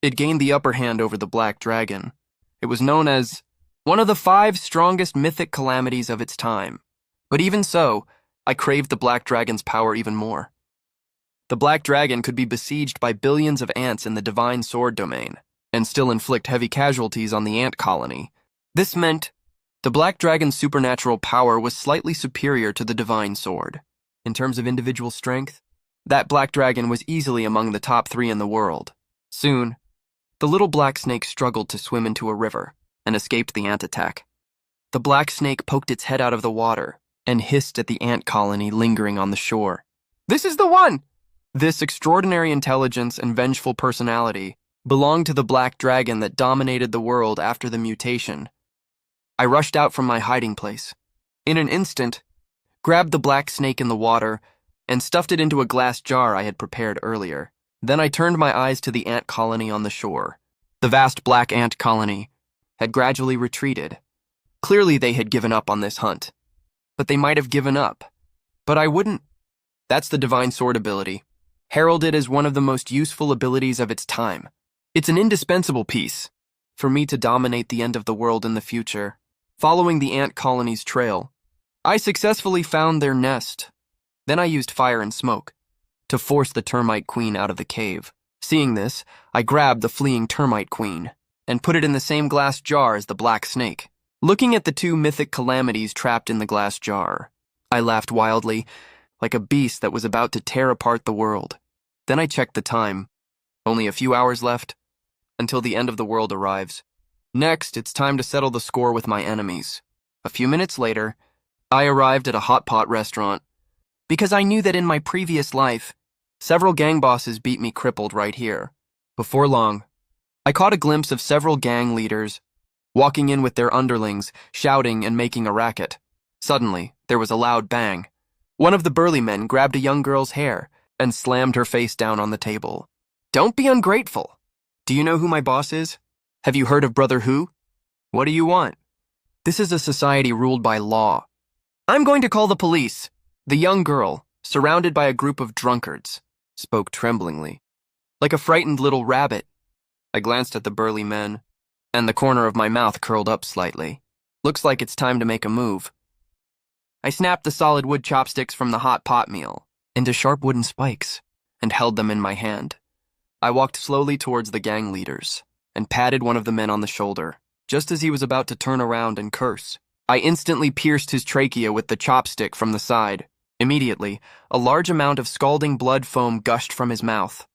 It gained the upper hand over the Black Dragon. It was known as one of the 5 strongest mythic calamities of its time. But even so, I craved the Black Dragon's power even more. The Black Dragon could be besieged by billions of ants in the Divine Sword domain, and still inflict heavy casualties on the ant colony. This meant the Black Dragon's supernatural power was slightly superior to the Divine Sword. In terms of individual strength, that Black Dragon was easily among the top 3 in the world. Soon, the little black snake struggled to swim into a river and escaped the ant attack. The black snake poked its head out of the water and hissed at the ant colony lingering on the shore. "This is the one!" This extraordinary intelligence and vengeful personality belonged to the Black Dragon that dominated the world after the mutation. I rushed out from my hiding place. In an instant, grabbed the black snake in the water and stuffed it into a glass jar I had prepared earlier. Then I turned my eyes to the ant colony on the shore. The vast black ant colony had gradually retreated. Clearly they had given up on this hunt. But they might have given up. But I wouldn't. That's the Divine Sword ability, heralded as one of the most useful abilities of its time. It's an indispensable piece for me to dominate the end of the world in the future. Following the ant colony's trail, I successfully found their nest. Then I used fire and smoke to force the termite queen out of the cave. Seeing this, I grabbed the fleeing termite queen and put it in the same glass jar as the black snake. Looking at the 2 mythic calamities trapped in the glass jar, I laughed wildly, like a beast that was about to tear apart the world. Then I checked the time. Only a few hours left until the end of the world arrives. Next, it's time to settle the score with my enemies. A few minutes later, I arrived at a hot pot restaurant because I knew that in my previous life, several gang bosses beat me crippled right here. Before long, I caught a glimpse of several gang leaders walking in with their underlings, shouting and making a racket. Suddenly, there was a loud bang. One of the burly men grabbed a young girl's hair and slammed her face down on the table. "Don't be ungrateful. Do you know who my boss is? Have you heard of Brother Who? What do you want? This is a society ruled by law. I'm going to call the police." The young girl, surrounded by a group of drunkards, spoke tremblingly, like a frightened little rabbit. I glanced at the burly men, and the corner of my mouth curled up slightly. Looks like it's time to make a move. I snapped the solid wood chopsticks from the hot pot meal into sharp wooden spikes and held them in my hand. I walked slowly towards the gang leaders and patted one of the men on the shoulder. Just as he was about to turn around and curse, I instantly pierced his trachea with the chopstick from the side. Immediately, a large amount of scalding blood foam gushed from his mouth.